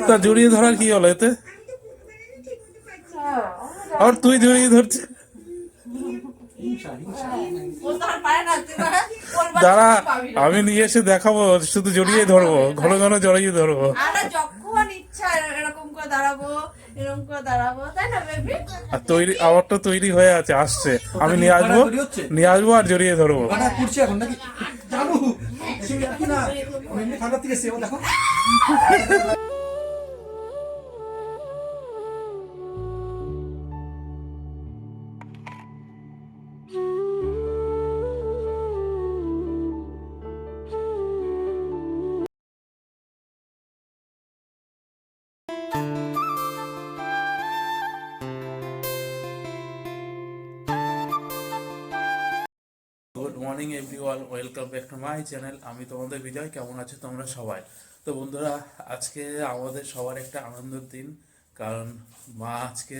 তা জড়িয়ে ধরার কি হলো এতে? আর তুই জড়িয়ে ধরছিস? দাঁড়া, আমি নিয়ে এসে দেখাবো, শুধু জড়িয়ে ধরবো, ঘন ঘন জড়িয়ে ধরবো। যখন ইচ্ছা এরকম করে দাঁড়াবো, এরকম করে দাঁড়াবো, তাই না বেবি? আর তৈরি, আমারটা তৈরি হয়ে আছে, আসছে, আমি নিয়ে আসবো আর জড়িয়ে ধরবো। এখন নাকি জানু না এমনি ঠান্ডা থেকে সেও দেখো। Good morning everyone, welcome back to my channel. আমি তোমাদের বিজয়। কেমন আছো তোমরা সবাই? তো বন্ধুরা, আজকে আমাদের সবার একটা আনন্দের দিন, কারণ মা আজকে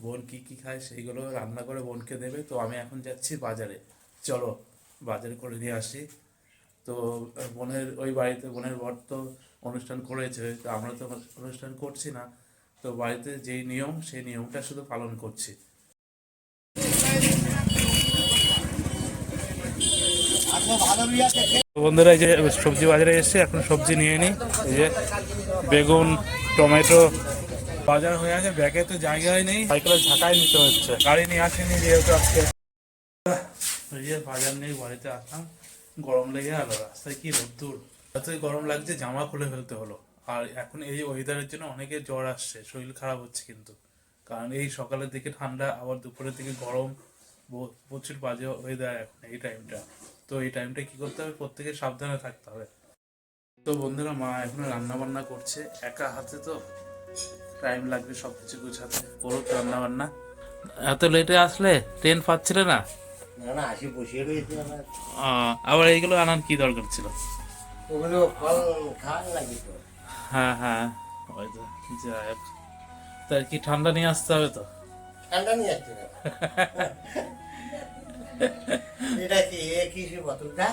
বোন কি কি খায় সেইগুলো রান্না করে বোনকে দেবে। তো আমি এখন যাচ্ছি বাজারে, চলো বাজারে করে নিয়ে আসি। তো বোনের ওই বাড়িতে বোনের বর তো অনুষ্ঠান করেছে, তো আমরা তো অনুষ্ঠান করছি না, তো বাড়িতে যেই নিয়ম সেই নিয়মটা শুধু পালন করছি। বন্ধুরা, এই যে সবজি বাজারে এসে এখন সবজি নিয়ে নিই। এই যে বেগুন, টমেটো বাজার হয়ে আছে, ব্যাগে তো জায়গায় নেই, সাইকেলে ঝাঁকায় নিতে হচ্ছে, গাড়ি নিয়ে আসেনি যেহেতু আজকে। এই যে বাজার নেই, বাড়িতে আসলাম, গরম লেগে গেল, রাস্তায় কি রোদ্দুর, এতই গরম লাগছে জামা খুলে ফেলতে হলো। আর এখন এই ওয়েদারের জন্য অনেকের জ্বর আসছে, শরীর খারাপ হচ্ছে কিন্তু, কারণ এই সকালের দিকে ঠান্ডা, আবার দুপুরের দিকে গরম, প্রচুর বাজে ওয়েদার এখন এই টাইমটা। তো এই টাইমটা কি করতে হবে, প্রত্যেকে সাবধানে থাকতে হবে। তো বন্ধুরা, মা এখন রান্না বান্না করছে, একা হাতে তো টাইম লাগবে সবকিছু গুছাতে, করুক রান্না বান্না। এত লেটে আসলে ট্রেন পাচ্ছিলে না? না না, আসি বসিয়ে রয়েছি আমার। আবার এইগুলো আনার কি দরকার ছিল? ওগুলো ফল খাওয়া লাগে তো। হ্যাঁ হ্যাঁ, ওই তো, যাই হোক। তার কি ঠান্ডা নিয়ে আসতে হবে তো? ঠান্ডা নিয়ে আসছে না। এটা কি কিসের বোতলটা?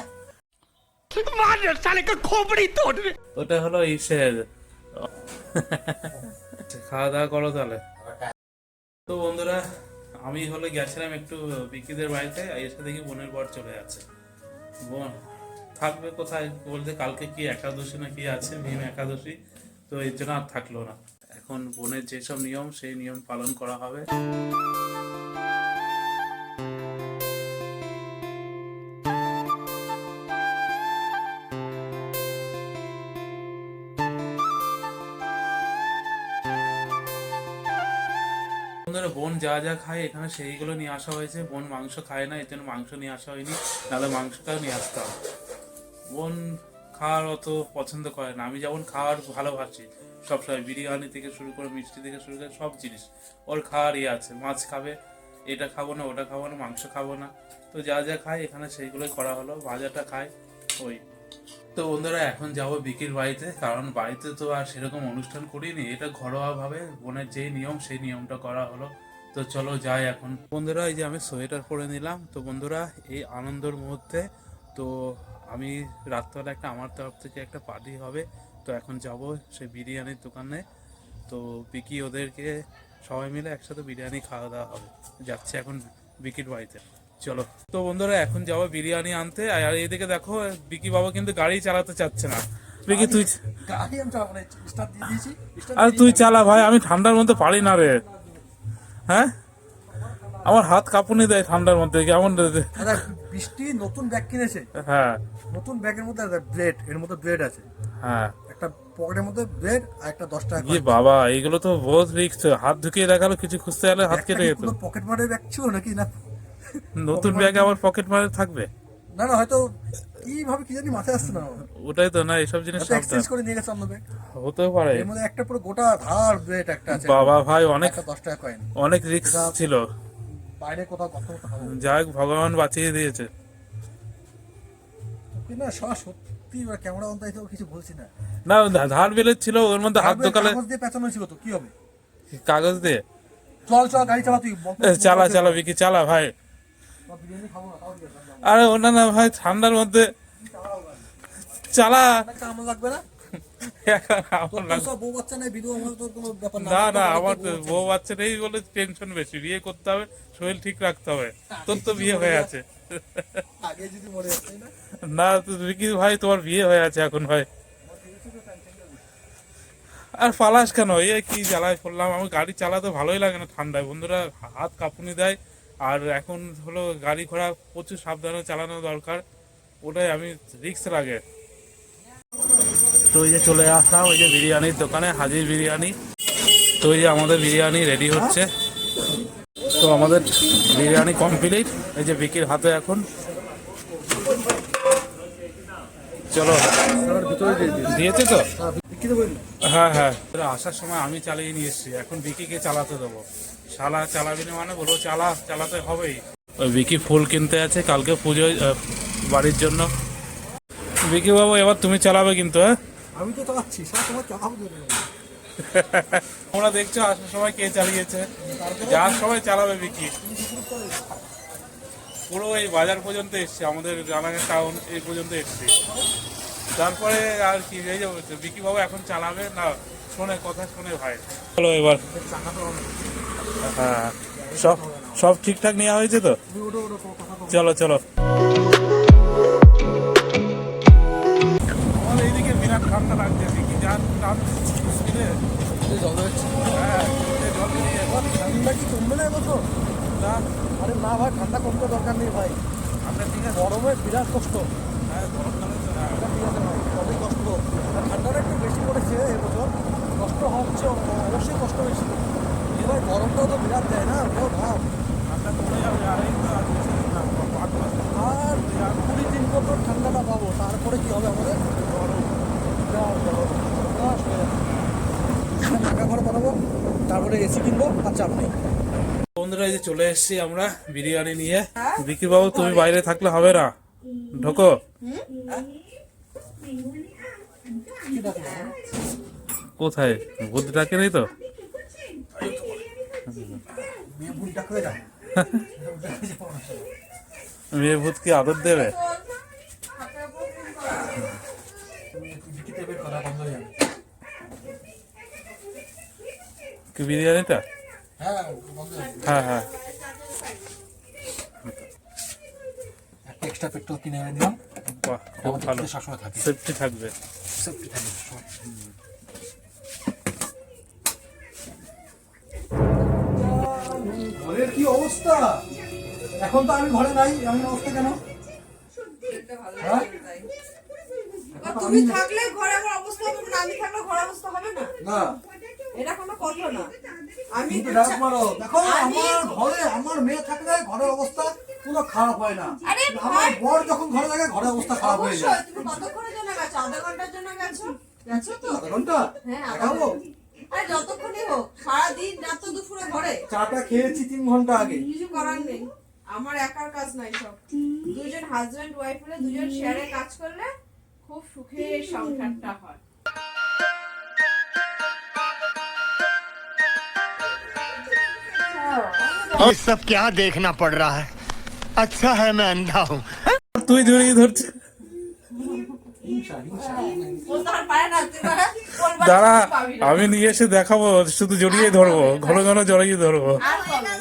ওটা হলো ইসের। খাওয়া দাওয়া করো তাহলে। তো বন্ধুরা, আমি হলে গেছিলাম একটু বিকিদের বাড়িতে, এসে দেখি বোনের বর চলে যাচ্ছে। বোন থাকবে কোথায়, বলতে কালকে কি একাদশী না কি আছে, ভীম একাদশী, তো এর জন্য আর থাকলো না। এখন বোনের যেসব নিয়ম সেই নিয়ম পালন করা হবে। বন্ধুরা, বোন যা যা খায় এখানে সেইগুলো নিয়ে আসা হয়েছে। বোন মাংস খায় না, এর জন্য মাংস নিয়ে আসা হয়নি, নাহলে মাংসটাও নিয়ে আসতে হবে। বোন খাওয়ার অত পছন্দ করে না, আমি যেমন খাওয়ার ভালোবাসি সবসময়, বিরিয়ানি থেকে শুরু করে মিষ্টি থেকে শুরু করে সব জিনিস ওর খাওয়ার ইয়ে আছে। মাছ খাবে, এটা খাবো না, ওটা খাবো না, মাংস খাবো না, তো যা যা খায় এখানে সেইগুলোই করা হলো। ভাজাটা খায় ওই। তো বন্ধুরা, এখন যাব বিকির বাড়িতে, কারণ বাড়িতে তো আর সেরকম অনুষ্ঠান করিনি, এটা ঘরোয়া ভাবে বোনের যেই নিয়ম সেই নিয়মটা করা হলো। তো চলো যাই এখন। বন্ধুরা, এই যে আমি সোয়েটার পরে নিলাম। তো বন্ধুরা, এই আনন্দের মুহূর্তে তো আমি রাত্রবেলা একটা আমার তরফ থেকে একটা পার্টি হবে, তো এখন যাব সেই বিরিয়ানির দোকানে। তো বিকি ওদেরকে সবাই মিলে একসাথে বিরিয়ানি খাওয়া দাওয়া হবে। যাচ্ছে এখন বিকির বাড়িতে, চলো। তো বন্ধুরা, এখন যাবো বিরিয়ানি আনতে। আর এইদিকে দেখো, বিকি বাবা কিন্তু গাড়ি চালাতে চাচ্ছে না। বিকি তুই, গাড়ি আমি চালাবো না, স্টার্ট দিয়ে দিয়েছি। আর তুই চালা ভাই, আমি ঠান্ডার মধ্যে পারি না রে। হ্যাঁ, আমার হাত কাঁপুনি দেয় ঠান্ডার মধ্যে কেমন। বৃষ্টি নতুন ব্যাগ কিনেছে। হ্যাঁ নতুন ব্যাগের মধ্যে ব্রেড, এর মধ্যে ব্রেড আছে। হ্যাঁ, একটা পকেটের মধ্যে ব্রেড আর একটা 10 টাকা কি বাবা, এইগুলো তো বহুত রিস্ক। হাত ঢুকিয়ে দেখালো, কিছু খুঁজতে গেলে হাত কেটে যেত। পকেট মারের ব্যাগ ছিল নাকি না? নতুন ব্যাগে আবার পকেট মারে থাকবে? না না, হয়তো কিভাবে কি জানি মাথায় আসছে না আমার। ওটাই তো, না এইসব জিনিস হয়তো এক্সচেঞ্জ করে নিয়ে গেছে অন্য ব্যাগ। হতেও পারে। এর মধ্যে একটা পুরো গোটা ধার ব্রেড একটা আছে। বাবা ভাই, অনেক একটা 10 টাকা কয়েন। অনেক রিস্ক ছিল। বাইরে কোথাও কত হবে। যাই হোক, ভগবান বাঁচিয়ে দিয়েছে। কিন্তু না, সত্যি ক্যামেরা অন তাই তো কিছু বলছি না। না, ধার বেলের ছিল, ওর মধ্যে হাত ঢোকালে। কাগজ দিয়ে পেঁচানো ছিল তো, কি হবে? কাগজ দিয়ে। চল চল, গাড়ি চালা তুই। চালা চালা বিকি, চালা ভাই। বিরিয়ানি খাবো না, তাও দিয়ে দাও। আরে ওনা না ভাই, ঠান্ডার মধ্যে চালা। আমার লাগবে না। এখন তোর আমার তো সব বউ বাচ্চা নেই, বিধবা আমার তোর কোনো ব্যাপার না না আমার তো বউ বাচ্চা নেই বলে টেনশন বেশি, বিয়ে করতে হবে, শরীর ঠিক রাখতে হবে। তোর তো বিয়ে হয়ে আছে। আগে যদি মরে যাচ্ছে না। না তো রিকি ভাই তোমার বিয়ে হয়ে আছে এখন ভাই, আর পালাস কেন? এই কি জ্বালায় পড়লাম, আমার গাড়ি চালাতে ভালোই লাগে না ঠান্ডায় বন্ধুরা, হাত কাঁপুনি দেয়। আর এখন হলো গাড়ি ঘোড়া প্রচুর সাবধানে চালানো দরকার, ওটাই আমি রিস্ক লাগে। তো ওই যে চলে আসলাম ওই যে বিরিয়ানির দোকানে, হাজির বিরিয়ানি। তো ওই যে আমাদের বিরিয়ানি রেডি হচ্ছে, তো আমাদের বিরিয়ানি কমপ্লিট। এই যে বিকির হাতে এখন, চলো দিয়েছে তো। হ্যাঁ হ্যাঁ, আসার সময় আমি চালিয়ে নিয়ে এসেছি, এখন বিকিকে চালাতে দেবো। শালা চালাবি না মানে বলো, চালাতে হবেই। ওই বিকি ফুল কিনতে আছে কালকে পুজোয় বাড়ির জন্য। বিকি বাবু এবার তুমি চালাবে কিন্তু, হ্যাঁ? আমি তো চালাচ্ছি, সব তোমার চালাবো ধরে। তোমরা দেখছো আসার সময় কে চালিয়েছে, যার সময় চালাবে বিকি। পুরো এই বাজার পর্যন্ত এসছে, আমাদের রানাঘাট টাউন এই পর্যন্ত এসছে। তারপরে আর কি, এই যে বিকি বাবু এখন চালাবে না, শোনে কথা শোনে ভাই। চলো এবার, হ্যাঁ সব সব ঠিকঠাক নেওয়া হয়েছে তো, চলো চলো। আমার এইদিকে বিরাট ঠান্ডা লাগছে, বিকি যার টান স্পিডে জল হচ্ছে। হ্যাঁ জল বেরিয়ে ঠান্ডা কি কমবে না এবছর? না। আরে না ভাই, ঠান্ডা কমতে দরকার নেই ভাই, আমরা ঠিক আছে, গরমে বিরাট কষ্ট। হ্যাঁ গরমকালে তো হ্যাঁ। ঠিক আছে ভাই, সবই কষ্ট। আর ঠান্ডাটা একটু বেশি পড়েছে এবছর, কষ্ট হচ্ছে, অবশ্যই কষ্ট বেশি। এবার গরমটাও তো বিরাট দেয় না, ওটাও ভাব। ঠান্ডা কমে যাবে, আর এই তো আর বেশি দিন না, 5 মাস। আর 20 দিন পর ঠান্ডাটা পাবো, তারপরে কি হবে আমাদের? গরম, বিরাট গরম, বিরাট হয়ে যাবে। টাকা ঘরে বানাবো, তারপরে এসি কিনবো, আর চাপ নেই। বন্ধুরা এই যে চলে এসেছি আমরা বিরিয়ানি নিয়ে। বিকি বাবু তুমি বাইরে থাকলে হবে না, ঢোকো। কোথায় ভূত ডাকে নেই তো? মেয়ে ভুল ডাক হয়ে যায়। মেয়ে ভূত কি আদর দেবে? বিকিতে বের করা বন্ধ হয়ে যাবে। কি বিরিয়ানিটা? হ্যাঁ বন্ধ হয়ে যাবে। হ্যাঁ হ্যাঁ, একটা এক্সট্রা পেট্রোল কিনে এনে দিলাম, বাহ খুব ভালো, সবসময় থাকে, সেফটি থাকবে। সেফটি থাকে সবসময়। ঘরের কি অবস্থা এখন? তো আমি ঘরে নাই, এমন অবস্থা কেন? হ্যাঁ? তুমি থাকলে ঘরে আমার অবস্থা হবে না, আমি থাকলে ঘরে অবস্থা হবে না, না এটা কোনো কথা না। আমি কিন্তু ডাক মারো, দেখো আমার ঘরে আমার মেয়ে থাকলে ঘরের অবস্থা কোনো খারাপ হয় না। আরে আমার বর যখন ঘরে থাকে ঘরের অবস্থা খারাপ হয়ে যায়। অবশ্যই, তুমি কতক্ষণের জন্য গেছো? আধা ঘন্টার জন্য গেছো? গেছো তো? আধা ঘন্টা হ্যাঁ, আধা দেখাবো? আরে যতক্ষণই হোক, সারাদিন রাত তো দুপুরে ঘরে, চাটা খেয়েছি 3 ঘন্টা আগে। কিছু করার নেই। আমার একার কাজ নাই সব, দুজন হাজবেন্ড ওয়াইফ হলে দুজন শেয়ারে কাজ করলে খুব সুখের সংসারটা হয়। ये सब क्या देखना पड़ रहा है? अच्छा है मैं अंधा हूँ। তুই জড়িয়ে ধরছে, ও তো আর পারে না, তুই পারে, বলবার দাঁড়া কিছু পাবি না। আমি নিয়ে এসে দেখাবো, শুধু জড়িয়ে ধরবো, ঘন ঘন জড়িয়ে ধরবো। আর বলো।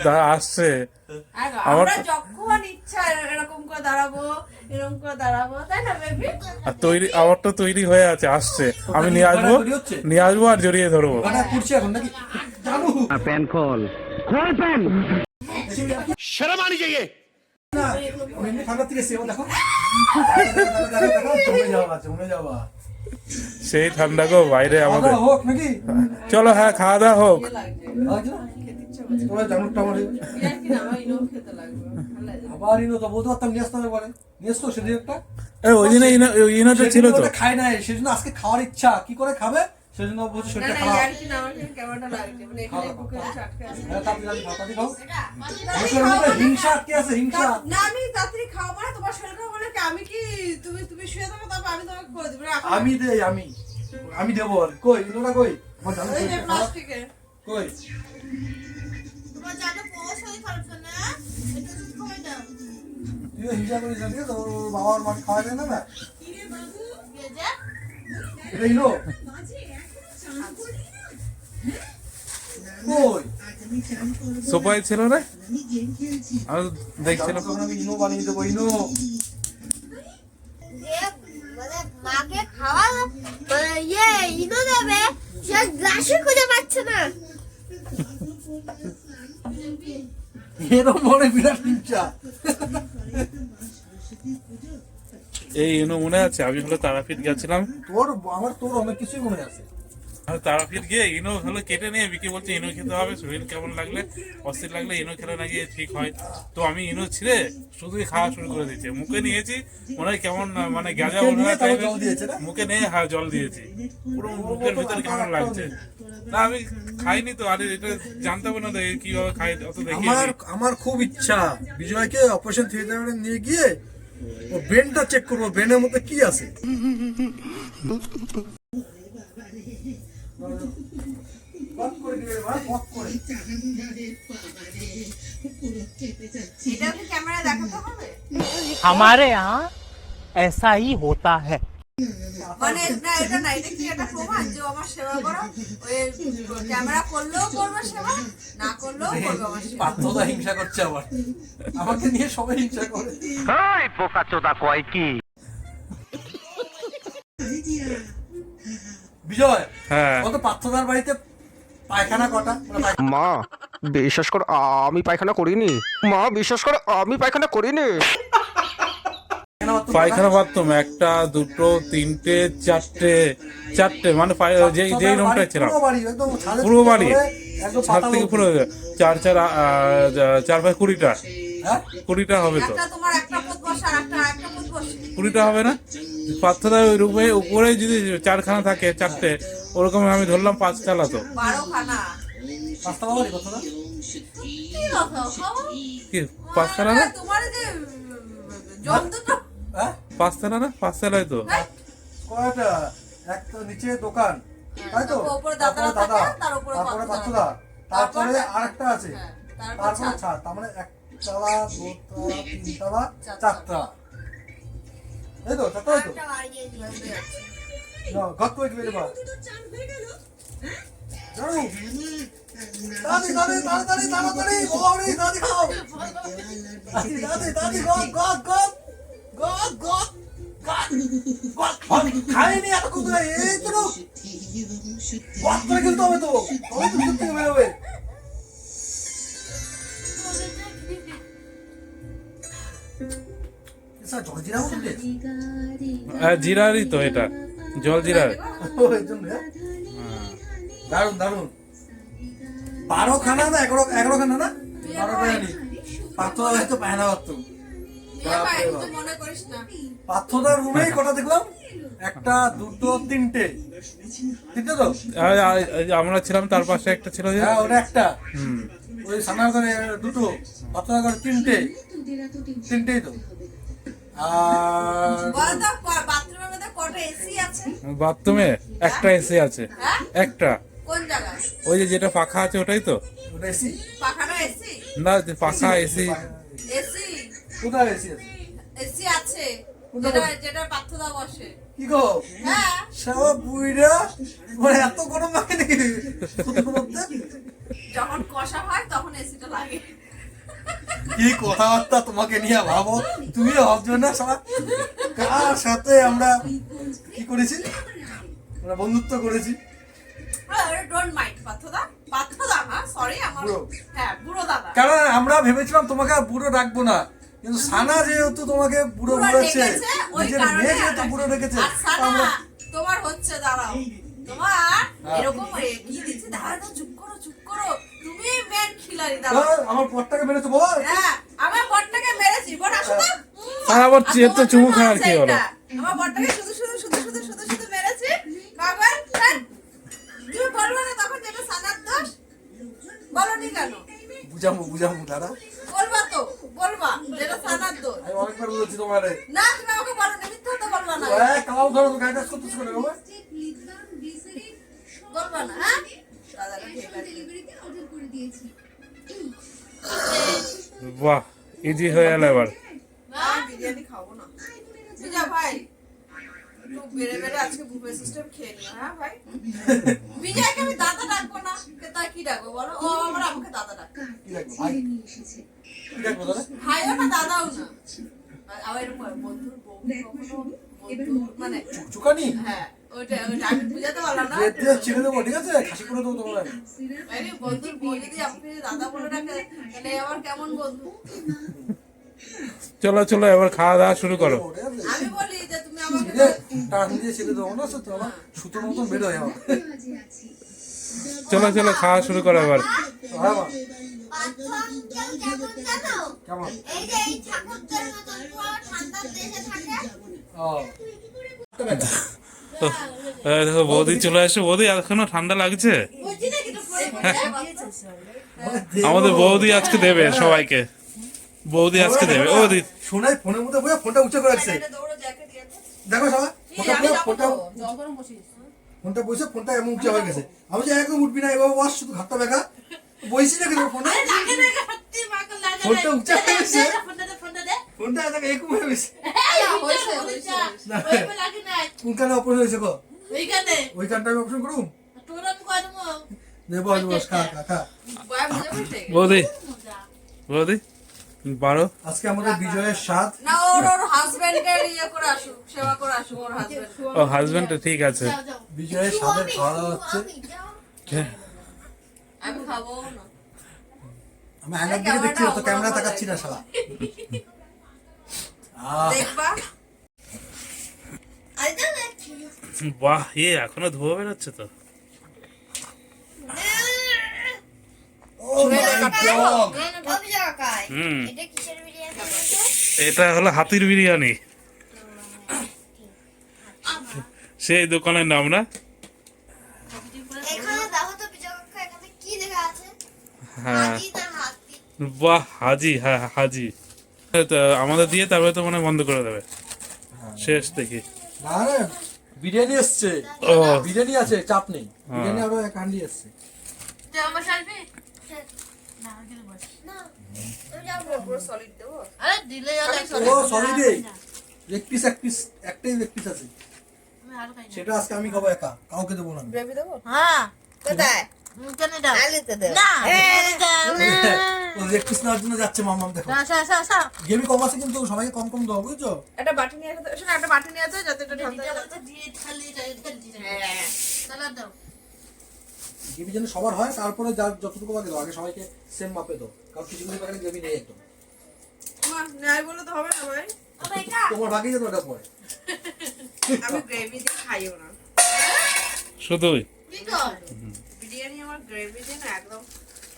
দাঁড়া আসছে। আর আমার- আমরা যখন ইচ্ছা এরকম করে দাঁড়াবো, এরকম করে দাঁড়াবো, তাই না বেবি? আর তৈরি, আমার তো তৈরি হয়ে আছে, আসছে, আমি নিয়ে আসবো, নিয়ে আসবো আর জড়িয়ে ধরবো। গানা পুড়ছে এখন নাকি? জানু पेन खोल खोल पेन। শরম আনি चाहिए না, এমনি ঠান্ডা থেকে এসে দেখো, দেখো জমে যাওয়া সেই ঠান্ডা গো বাইরে আমাদের। খাওয়া হোক নাকি? চলো হ্যাঁ খাওয়া দাওয়া হোক। কে লাগছে? খেতে ইচ্ছা করছে। তোমরা জানুর টামারে বিরাট কি না, আমার ইনো খেতে লাগবে। ভালো লাগছে। আবার ইনো তো বলতে পারতাম, নিয়ে আসতে হবে বলে, নিয়ে আসতো সেদিন একটা। ওই দিনে ইনাটা ছিল তো। খায় নাই, সেজন্য আজকে খাওয়ার ইচ্ছা, কি করে খাবে সেজন্য বলছি না সেটা না, খাওয়া। ইয়ার কি না, আমার কিন্তু কেমনটা লাগছে, মানে এখানে বুকে আটকে আছে। হ্যাঁ, তাড়াতাড়ি খাও। বুকের মধ্যে হিংসা আটকে আছে, হিংসা। না আমি তাড়াতাড়ি খাও, মানে তোমার শরীর খারাপ হলে কি আমি কি, তুমি শুয়ে থাকো, তারপর আমি তোমাকে করে দেবো। আমি দেই, আমি দেবো। আর কই ইনোটা কই? আমার জানো ওই যে শরীরটা খারাপ। প্লাস্টিকে কই তোমার যাতে বড় শরীর খারাপ না, এটা তুমি কই দাও। তুই হিংসা করিস না, ঠিক আছে? তোর বাবার মাছ খাওয়া যায় না না? কি রে বাবু, গেজা এটা ইনো কই সোফায় ছিল রে, আমি দেখছিলাম। তখন আমি ইনো বানিয়ে দেবো ইনো। যে মানে মাকে খাওয়া ইয়ে ইনো দেবে, সে গ্লাসে খুঁজে পাচ্ছে না। এরকম মনে বিরাট ইচ্ছা। এই ইনো মনে আছে, আমি হলো তারাপীঠ গেছিলাম, তোর অনেক কিছুই মনে আছে। আর তারাপীঠ গিয়ে ইনো হলো কেটে নিয়ে বিকে বলছে ইনো খেতে হবে, শরীর কেমন লাগলে অস্থির লাগলে ইনো খেলে নাকি ঠিক হয়। তো আমি ইনো ছিঁড়ে শুধুই খাওয়া শুরু করে দিয়েছি, মুখে নিয়েছি, মনে হয় কেমন মানে গাঁজা মুখে মনে নিয়ে হয় তারপর type-এর। জল দিয়েছে না? মুখে নিয়ে হ্যাঁ জল দিয়েছি, পুরো মুখের ভিতরে কেমন লাগছে। না আমি খাইনি তো, আরে এটা জানতে হবে না তো কিভাবে খাই, অত দেখি আমার খুব ইচ্ছা বিজয়কে অপারেশন থিয়েটারে নিয়ে গিয়ে ও ব্রেনটা চেক করবো, ব্রেনের মধ্যে কি আছে। এটা কি ক্যামেরা দেখাতে হবে? हमारे यहाँ ऐसा ही होता है। মানে না এটা না, এটা কি একটা প্রমাণ যে ও আমার সেবা করো, ওই ক্যামেরা করলেও করবে সেবা, না করলেও করবে আমার সেবা। পাত্রদা হিংসা করছে আবার, আমাকে নিয়ে সবাই হিংসা করে। বিজয় হ্যাঁ কত পাত্রদার বাড়িতে পায়খানা কটা? মা বিশ্বাস কর আমি পায়খানা করিনি। মা বিশ্বাস কর আমি পায়খানা করিনি। পায়খানা বাথরুম একটা দুটো তিনটে চারটে মানে যেই রুমটা ছিলাম পুরো বাড়ি, ছাদ থেকে পুরো চার ভাই 20টা হ্যাঁ? 20টা হবে তো, একটা তোমার একটা পথ বসে আর একটা পথ বসে। 20টা হবে না? পাথরের ওই রুমে উপরে যদি 4খানা থাকে, 4টে ওরকম আমি ধরলাম 5 তলা তো 12 খানা। পাঁচতলা বাড়ি কতটা? কি কথা বাবা? কি 5 তলা না? তোমার যে যন্ত্রটা হ্যাঁ 5 তলা না? 5 তলায় তো। কয়টা? একটা নিচে দোকান তাই তো, উপরে তারপরে দাদারা দাদা, থাকে, তার উপরে তারপরে পাত্রদা। পাত্রদা, তারপরে আরেকটা আছে, হ্যাঁ, তারপর তারপরে ছাদ। ছাদ, তার মানে 1তলা 2তলা 3তলা 4তলা, এই তো 4তলা তো। একটা বাড়ি দিয়ে দিল। গত করে দিবে বা জানো দাদি দাদি তাড়াতাড়ি তাড়াতাড়ি বড়ি দাদি খাও, দাদি দাদি দাদি গদ গদ গদ গদ গদ গদ খাইনি এত কুদে এই তো গদ করে কিন্তু হবে তো, তবে তো ভিতর থেকে বেরোবে। এসা জল জিরা উঠবে জিরারই তো এটা, জল জিরার। ও এর জন্য দারুন দারুন। 12 খানা না 11 খানা না 12টা জানি পাত্র হয়তো পায়না পাত্র। মনে করিস না। পাত্রদার রুমেই কটা দেখলাম, একটা দুটো তিনটে তো আমরা ছিলাম, তার পাশে একটা ছিল যে হ্যাঁ ওটা একটা, হুম ওই সামনের ঘরে দুটো, পাত্রদার ঘরে তিনটেই তো। আর বল তো বাথরুমের মধ্যে কটা এসি আছে? বাথরুমে একটা এসি আছে, হ্যাঁ? একটা কোন জায়গায়? ওই যে যেটা পাখা আছে ওটাই তো ওটা এসি? পাখানো এসি? না, যে পাখা এসি এসি কোথায় এসি আছে? এসি আছে, কোনটা যেটা পাত্রদা বসে। কি গো হ্যাঁ সব বুইরা মানে এত গরম লাগে নাকি? যখন কষা হয় তখন এসিটা লাগে। কি কথাবার্তা তোমাকে নিয়ে ভাবো, তুমিও ভাবছো না সারা কার সাথে আমরা কি করেছি, আমরা বন্ধুত্ব করেছি। ডোন্ট মাইন্ড পাত্রদা না, সরি আমার বুড়ো। হ্যাঁ বুড়ো দাদা। কারণ আমরা ভেবেছিলাম তোমাকে আর বুড়ো রাখবো না, কিন্তু সানা যেহেতু তোমাকে বুড়ো বুড়ো বলেছে, ডেকেছে, ওই নিজের কারণে মেয়ে যেহেতু আর বুড়ো রেখেছে, আর সানা, আমরা তোমার হচ্ছে দাঁড়াও, তোমার এরকম কি দিচ্ছে দাঁড়াও, চুপ করো, তুমি মেন খিলাড়ি দাঁড়াও। আমার পরটাকে মেরেছে বল। হ্যাঁ আমার বটটাকে মেরেছি, বট আসো তো। আর আবার চেয়ে তো চুমু খাওয়ার কি হলো? আমার বটটাকে শুধু মেরেছি। কাগজ তুমি বলবে না তখন যেটা সানার দোষ, বলনি কেন? বুঝামু দাদা, বলবা যেটা সানার দোষ। আমি অনেকবার বলেছি তোমারে, না তুমি আমাকে বলো না, মিথ্যা তো বলবা না, কালাও ধরো তো গাড়িটা করতেছ করে বাবা, বলবা না। হ্যাঁ দাদাটা ঠিক আছে। বাহ, ইজি হয়ে গেল এবার। আমি বিরিয়ানি খাবো না। বুঝা ভাই একটু বেড়ে বেড়ে আজকে বুফে সিস্টেম খেয়ে নিও, হ্যাঁ ভাই? বিজয়কে আমি দাদা ডাকবো না, তাই কি ডাকবো বলো? ও আবার আমাকে দাদা ডাকবে। কি রাখবো ভাই? কি রাখবো দাদা? ভাইও না, দাদাও না। আবার এরকম হয়, বন্ধুর বউ কখনো বন্ধুর মানে চুকানি? হ্যাঁ, ওইটা আমি বুঝাতে পারলাম না। দিয়ে ছেড়ে দেবো, ঠিক আছে? খাসি করে দেবো তোমার আমি। আরে বন্ধুর বউ যদি আমাকে দাদা বলে ডাকে, তাহলে আমার কেমন বন্ধু? চলো চলো এবার খাওয়া দাওয়া শুরু করো। ঠিক আছে? আমি বলি যে তুমি আমাকে ছিঁড়ে, টান দিয়ে ছেড়ে দেবো না, তো আমার সুতোর মতন বের হয়ে আমার। চলো চলো খাওয়া শুরু করো এবার। হ্যাঁ মা, পাঁচজন কেমন জানো? কেমন? এই যে এই ঠাকুরদের মতন পুরো ঠান্ডার দেশে থাকে। ও, দেখো বৌদি চলে আসে। বৌদি এখনো ঠান্ডা লাগছে? বুঝছি না কিন্তু পরে আমাদের বৌদি আজকে দেবে সবাইকে। বৌদি আজকে দেবে। ও দি শোনাই ফোনের মধ্যে বসে ফোনটা উঁচু করে রাখছে। দৌড়ো জ্যাকেট দিয়ে দেখো সবাই, আমি যাবো ফোনটা তো, জল গরম বসিয়েছি। ফোনটা বসে ফোনটা এমন উঁচু হয়ে গেছে। আমি যে একদম উঠবি না, এবার বস, শুধু হাতটা বেঁকা বইছি না কিন্তু ফোনে ফোনটা উঁচু হয়ে গেছে। ফোনটা এটাকে এরকম হয়ে গেছে। না, কোনখানে অপারেশন হয়েছে গো? ওইখানটা আমি অপারেশন করুম। নেবো আজ বস, খা খা খা। বয়া বুঝে বসে বৌদি বৌদি বারো। আজকে আমাদের বিজয়ের স্বাদ। না, ওর হাজবেন্ডের ইয়ে করে আসুক, সেবা করে আসুক ওর হাজবেন্ড। ও হাজবেন্ড ঠিক আছে। বিজয়ের স্বাদের খাওয়া দাওয়া হচ্ছে। আমি খাবো না। আমি আয়নার দিকে দেখছি না, তো ক্যামেরা তাকাচ্ছি না শালা। দেখবা বাহ, এখনো ধোয়া বেরোচ্ছে তো। হুম, এটা কিসের বিরিয়ানি হয়েছে? এটা হলো হাতির বিরিয়ানি। সেই দোকানের নাম না? এখানে দেখো তো বিজয় কাকা, এখানে কি লেখা আছে? হ্যাঁ, হাতি না হাতি? বাহ হাজি। হ্যাঁ হাজি। তো আমাদের দিয়ে তারপরে তো মানে বন্ধ করে দেবে শেষ দেখি। না রে, বিরিয়ানি এসছে। ও বিরিয়ানি আছে, চাপ নেই। বিরিয়ানি আরো এক হান্ডি এসছে। না, তুমি যাও বলো। পুরো সলিড দেবো। ও সলিড এক পিস একটাই এক পিস আছে। সেটা আজকে আমি খাবো একা, কাউকে দেবো না আমি। গ্রেভি দেবো। কোথায়? আলুতে দেবো। ও এক পিস নেওয়ার জন্য যাচ্ছে মামাম, দেখো। গেমি কম আছে কিন্তু সবাইকে কম কম দাও, বুঝছো? একটা বাটি নিয়ে আসো, শোনো একটা বাটি নিয়ে আসো যাতে একটু ঠান্ডা হয়ে যায়। হ্যাঁ। গেমি যেন সবার হয়, তারপরে যার যতটুকু বাকি দাও, আগে সবাইকে সেম মাপে দাও, কারণ কিছু কিছু প্যাকেটে গেমি নেই একদম। তোমার ন্যায় বলে তো হবে না ভাই। তোমার বাকি যেত ওটা পরে। আমি গ্রেভি দিয়ে খাইও না। শুধুই বিরিয়ানি আমার গ্রেভি দিয়ে না একদম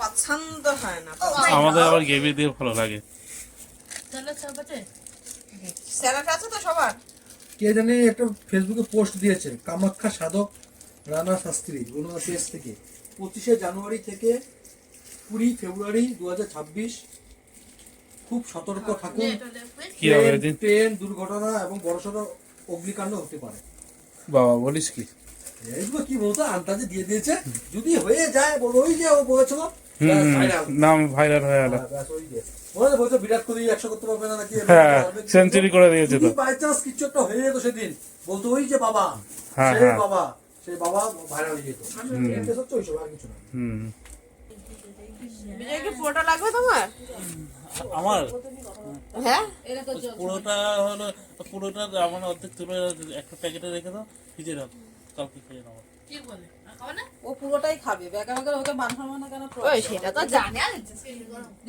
পছন্দ হয় না। আমাদের আবার গ্রেভি দিয়ে ভালো লাগে। স্যালাড আছে তো সবার? কে জানি একটা ফেসবুকে পোস্ট দিয়েছে, কামাখ্যা সাধক রানা শাস্ত্রী রঘুনাথ পেজ থেকে 25শে জানুয়ারি থেকে 20 ফেব্রুয়ারি 2026 খুব সতর্ক থাকুন, কি হবে এদিন? ট্রেন দুর্ঘটনা এবং বড়সড় অগ্নিকাণ্ড হতে পারে। বাবা বলিস কি? এইগুলো কি বলতো, আন্দাজে দিয়ে দিয়েছে, যদি হয়ে যায় বলো, ওই যে ও বলেছিল নাম ভাইরাল হয়ে গেল। বলছে বিরাট কোহলি 100 করতে পারবে না নাকি, হ্যাঁ সেঞ্চুরি করে দিয়েছে তো। বাই চান্স কিছু একটা হয়ে যেত সেদিন, বলতো ওই যে বাবা, হ্যাঁ, সেই হ্যাঁ। বাবা, সেই বাবা ভাইরাল হয়ে যেত। এটা হচ্ছে ওইসব, আর কিছু না। হুম, বিজয় কি পুরোটা লাগবে তোমার? আমার হ্যাঁ, পুরোটা হলো পুরোটা আমার অর্ধেক তুলে একটা প্যাকেটে রেখে দাও, ফ্রিজে রাখো, কালকে খেয়ে নেবো। ও পুরোটাই খাবে, বেকা বেকা ওকে বাঁধাবো না কেন? ওই সেটা তো জানি।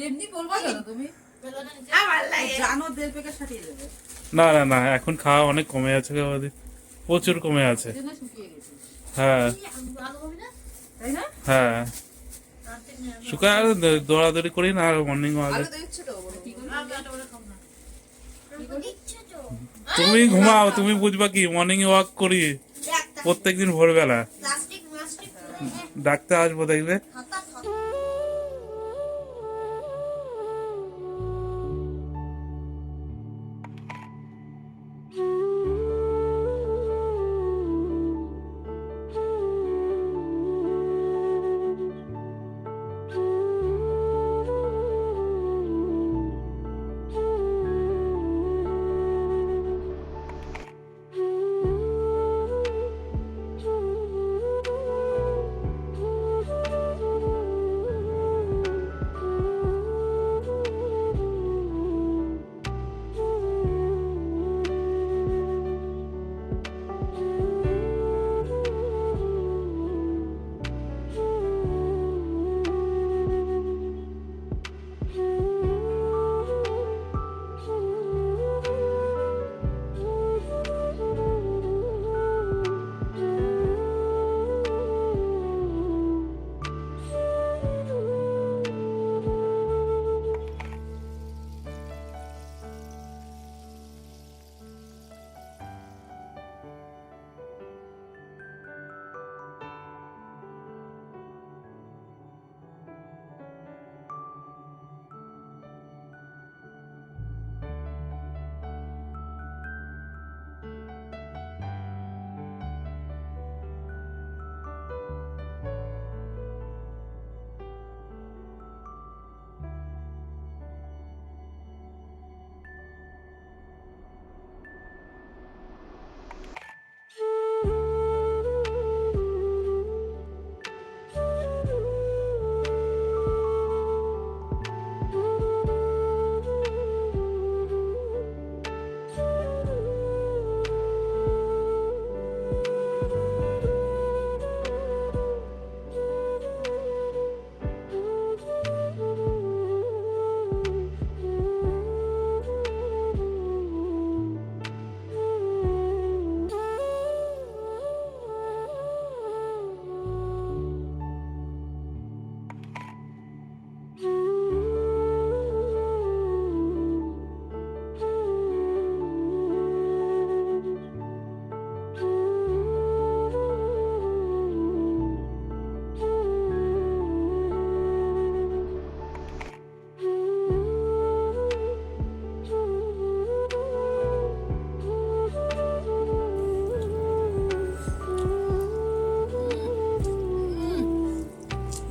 এমনি বলবা কেন তুমি? জানো 1.5 প্যাকেট ছাড়িয়ে দেবে। না না না, এখন খাওয়া অনেক কমে আছে গো বৌদি, প্রচুর কমে আছে। এজন্য শুকিয়ে গেছে, হ্যাঁ তাই না? হ্যাঁ, শুকায় আর দৌড়াদৌড়ি করি না, আর মর্নিং ওয়াকে। আলু দিচ্ছি তো বলো। দিচ্ছে তো। তুমি ঘুমাও, তুমি বুঝবা কি, মর্নিং ওয়াক করি প্রত্যেকদিন ভোরবেলা। প্লাস্টিক প্লাস্টিক ডাকতে আসবো দেখবে। খাতা খাতা।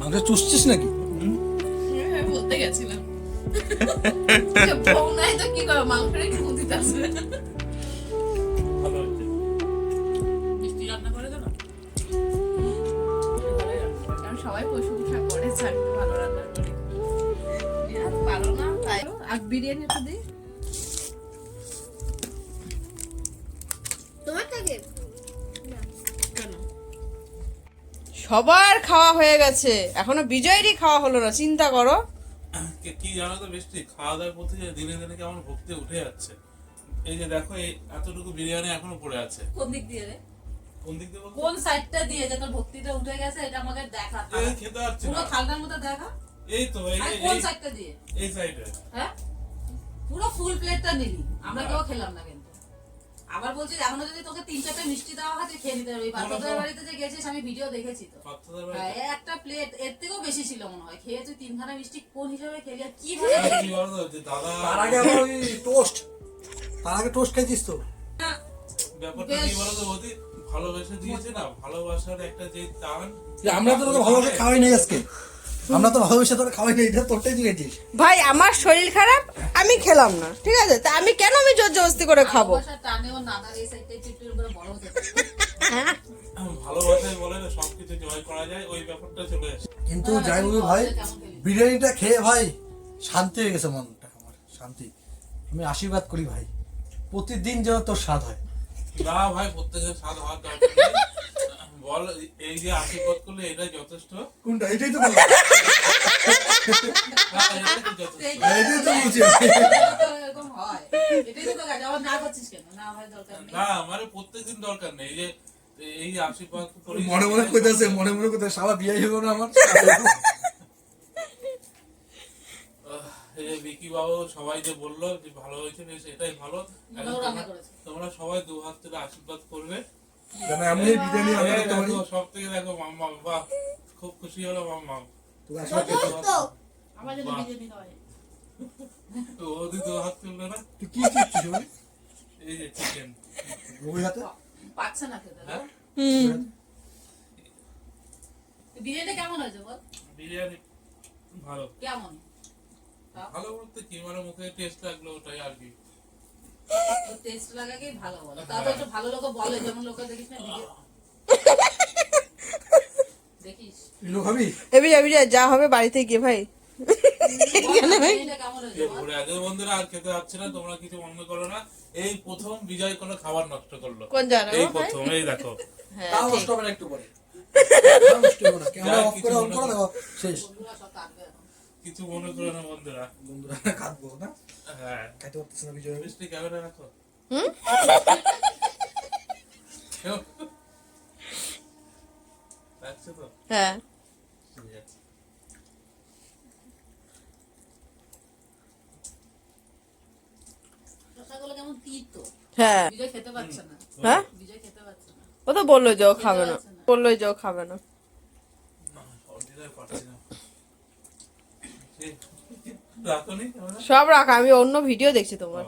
মাংস চুষছিস নাকি? বলতে গেছিলাম বউ নাই তো কি করো, মাংসের একটু দিতে আসবে। ভালো হয়েছে। মিষ্টি রান্না করে দেবো, কারণ সবাই প্রশংসা করে আমি ভালো রান্না করি। আর পারো না তাই আর বিরিয়ানি একটু দিই। তোমার থেকে সবার খাওয়া হয়ে গেছে, এখনো বিজয়েরই খাওয়া হলো না, চিন্তা করো। কি জানো তো বৃষ্টি, খাওয়া দাওয়ার প্রতি যে দিনে দিনে কেমন ভক্তি উঠে যাচ্ছে। এই যে দেখো, এই এতটুকু বিরিয়ানি এখনো পড়ে আছে। কোন দিক দিয়ে রে? কোন দিক দিয়ে বলতো? কোন সাইডটা দিয়ে যে তোর ভক্তিটা উঠে গেছে এটা আমাকে দেখা। এই খেতে পারছি পুরো না। থালটার মতো দেখা। এই তো এই আর এই- কোন এই- সাইডটা দিয়ে? এই সাইডে। হ্যাঁ, পুরো ফুল প্লেটটা নিলি, আমরা কেউ খেলাম না। কিন্তু আবার বলছি এখনো যদি তোকে 3-4টা মিষ্টি দেওয়া হয় তুই খেয়ে নিতে পারবি। পাত্রদের বাড়িতে যে গেছিস আমি ভিডিও দেখেছি তো। পাত্রদের হ্যাঁ, বাড়িতে। একটা প্লেট এর থেকেও বেশি ছিল মনে হয়। খেয়ে তুই 3খানা মিষ্টি কোন হিসাবে খেলি আর কি আর কি বলতো, যে দাদা তার আগে আমার ওই টোস্ট, তার আগে টোস্ট খাইছিস তো? ব্যাপারটা কি বলতো, অতি ভালোবেসে দিয়েছে না, ভালোবাসার একটা যে টান। আমরা তো তোকে ভালোবাসে খাওয়াই নাই আজকে, আমরা তো ভালোবেসে তোকে খাওয়াই নাই, এটা তোরটাই তুই খেয়েছিস। ভাই আমার শরীর খারাপ, আমি খেলাম না, ঠিক আছে? তা আমি কেন আমি জোর জবরদস্তি করে খাবো? ভালোবাসার টানে ওর নানার এই সাইডটাই চিট্টুর করে বড় হতে পারে। ভালোবাসায় বলে না সবকিছু জয় করা যায়, ওই ব্যাপারটা চলে আসে। কিন্তু যাই বলি ভাই, বিরিয়ানিটা খেয়ে ভাই শান্তি হয়ে গেছে মনটা আমার, শান্তি। আমি আশীর্বাদ করি ভাই, প্রতিদিন যেন তোর স্বাদ হয়। না ভাই, প্রত্যেকের স্বাদ হওয়ার দরকার নেই। বল, এই যে আশীর্বাদ করলে এটাই যথেষ্ট। কোনটা? এটাই তো বললাম। হ্যাঁ, এটাই তো যথেষ্ট। এটাই তো বলছি। এরকম হয়। এটাই তো তোকে আবার না করছিস কেন? না ভাই দরকার নেই। না মানে প্রত্যেকদিন দরকার নেই। এই যে এই আশীর্বাদ করি, মনে মনে কইতাছে, মনে মনে কইতাছে সারা বিয়ে হইব না আমার। এই যে বিকি বাবু সবাই যে বললো যে ভালো হয়েছে, বেশ এটাই ভালো। এখন ভালো রান্না করেছে। তোমরা সবাই দু হাত থেকে আশীর্বাদ করবে। কেন এমনি বিরিয়ানি আমরা করতে পারি? সব থেকে দেখো মাম্মা, বাহ খুব খুশি হলো মাম্মা। তুই আশীর্বাদ করতে পার? আমার জন্য বিরিয়ানি খাওয়াই। ওদি দু হাত তুললো না, তুই কি চিপছিস ভাই? এই যে চিকেন। রবি হাতে? পাচ্ছে না খেতে। হ্যাঁ? বিরিয়ানি কেমন হয়েছে বল? বিরিয়ানি ভালো। কেমন? ভালো বলতে কি, মানে মুখে টেস্ট লাগলো ওটাই আর কি। টেস্ট লাগাকেই ভালো বলে। তারপর একটু ভালো লোক বলে, যেমন লোকে দেখিস না ভিডিও দেখিস। ইলো খাবি? এবি যাবি যা হবে বাড়িতে গিয়ে ভাই। বিরিয়ানিটা কেমন হয়েছে বল? ঘুরে আগে বন্ধুরা আর খেতে পাচ্ছে না, তোমরা কিছু মনে করো না। এই প্রথম বিজয় কোনো খাবার নষ্ট করলো। কোন জানো এই প্রথম, এই দেখো। তাও নষ্ট হবে না একটু পরে। তাও নষ্ট হবে না। ক্যামেরা অফ করে অন করে দেখো, শেষ। বন্ধুরা সব কাটবে এখন। কিছু মনে করো না বন্ধুরা। বন্ধুরা কাঁদবো না, হ্যাঁ, খাইতে পারতেছে না বিজয়। বৃষ্টি ক্যামেরা রাখো। রাখছো তো? হ্যাঁ, ঠিক আছে। শসাগুলো কেমন তিতো। হ্যাঁ, বিজয় খেতে পারছে না। হ্যাঁ, বিজয় খেতে পারছে না। ও তো বললো যে ও খাবে না, বললো যে ও খাবে না। না, সর্দিটাই পারছি না। ঠিক, রাখো নি ক্যামেরা? সব রাখা, আমি অন্য ভিডিও দেখছি তোমার।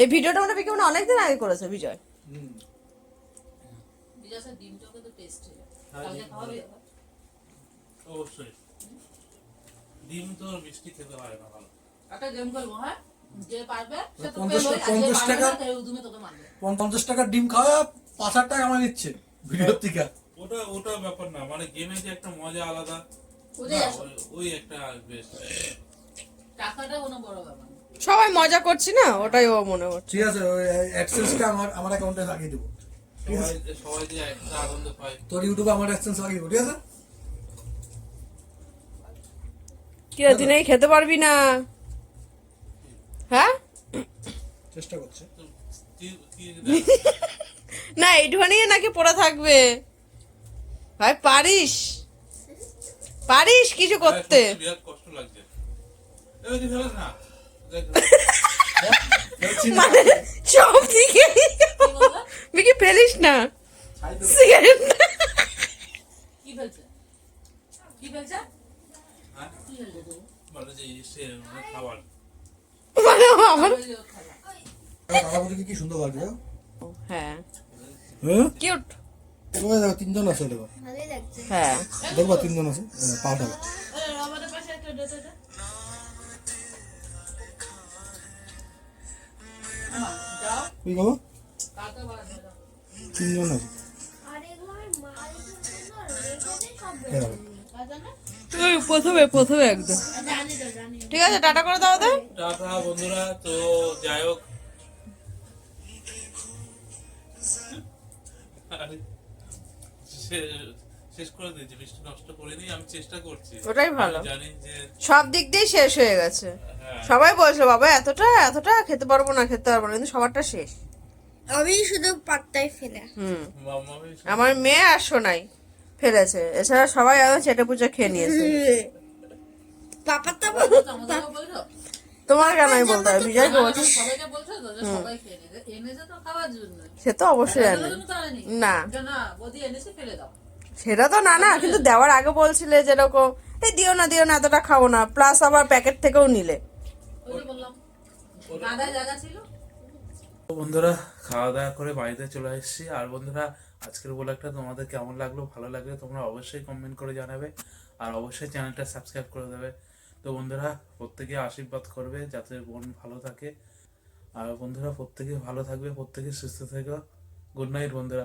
এই ভিডিওটা মনে হয় অনেকদিন আগে করেছে বিজয়। বিজয় স্যার ডিম চোখে তো টেস্ট হয়ে যায়। হ্যাঁ, কালকে ডিম খাওয়াবি? অবশ্যই। ডিম তো মিষ্টি খেতে হয় না ভালো। একটা গেম করবো, হ্যাঁ? যে পারবে সে তোকে 50 লই, আর যে 50 পারবে টাকা? না তাই উদুমে তোকে মারবে। 50 টাকার ডিম খাওয়া 5,000 টাকা আমার নিচ্ছে ভিডিওর থেকে। ওটা ব্যাপার না, মানে গেমে যে একটা মজা আলাদা, ওটাই না, আসল। ওই একটা বেশ। টাকাটা কোনো বড় ব্যাপার না। সবাই মজা করছি না, ওটাই ও মনে হচ্ছে। ঠিক আছে, ওই অ্যাডসেন্সটা আমার অ্যাকাউন্টে লাগিয়ে দেবো। সবাই যে একটা আনন্দ পায়। তোর ইউটিউবে আমার অ্যাডসেন্স লাগিয়ে দেবো, ঠিক আছে? কি রে, তুই নাকি খেতে পারবি না? হ্যাঁ, চেষ্টা করছে। তো কি না এইটুখানি নাকি পড়ে থাকবে। ভাই পারিস, পারিস কিছু করতে। বিরাট কষ্ট লাগছে। এবার কি ফেলাস না? দেখ, মানে সব দিকে বিকি ফেলিস না সিগারেট। কি ফেলছে? কি ফেলছে? হ্যাঁ? কি ফেলছে তুই? বলে যে সে মানে খাবার। মানে আমার ওই যে ওর খাবার। দাদা বলতে কি সুন্দর লাগছে? হ্যাঁ হ্যাঁ, কিউট। ওই দেখো তিনজন আছে দেখো, ভালোই লাগছে। হ্যাঁ দেখবা তিনজন আছে পাটা কি খাবো তিনজন আছে আর এগুলো আমি মাল সুন্দর রেখে সব হ্যাঁ প্রথমে একদম জানি তো জানি। ঠিক আছে, টাটা করে দাও তো। টাটা বন্ধুরা, তো যাই হোক আরে, শেষ করে দিয়েছি, মিষ্টি নষ্ট করিনি, আমি চেষ্টা করছি। ওটাই ভালো। আমি জানি যে সব দিক দিয়ে শেষ হয়ে গেছে। হ্যাঁ, সবাই বলছিল বাবা এতটা খেতে পারবো না, কিন্তু সবারটা শেষ। আমি শুধু পাত্তায় ফেলে। মাম্মা বেশ- আমার মেয়ে আর সোনাই ফেলেছে, এছাড়া সবাই একদম চেটে পুচে খেয়ে নিয়েছে। পাপার তো আমাদেরকে বলছো তোমার কেন আমি বলতে হবে, বিজয় বলছি। সবাইকে বলছো তো যে সবাই খেয়ে নেবে, এনেছে তো খাওয়ার জন্য। সে তো অবশ্যই জানি। ফেলার জন্য তো আনেনি। না যে না বদি এনেছে ফেলে দাও। সেটা তো না, কিন্তু দেওয়ার আগে বলছিলে যেরকম এই দিও না এতটা খাবো না, প্লাস আবার প্যাকেট থেকেও নিলে। ওই যে বললাম গাদায় জায়গা ছিল। তো বন্ধুরা খাওয়া দাওয়া করে বাড়িতে চলে এসেছি। আর বন্ধুরা আজকের ব্লগটা তোমাদের কেমন লাগলো, ভালো লাগলে তোমরা অবশ্যই কমেন্ট করে জানাবে, আর অবশ্যই চ্যানেলটা সাবস্ক্রাইব করে দেবে। তো বন্ধুরা প্রত্যেকে আশীর্বাদ করবে যাতে বোন ভালো থাকে। আর বন্ধুরা প্রত্যেকে ভালো থাকবে, প্রত্যেকে সুস্থ থেকো। গুড নাইট বন্ধুরা।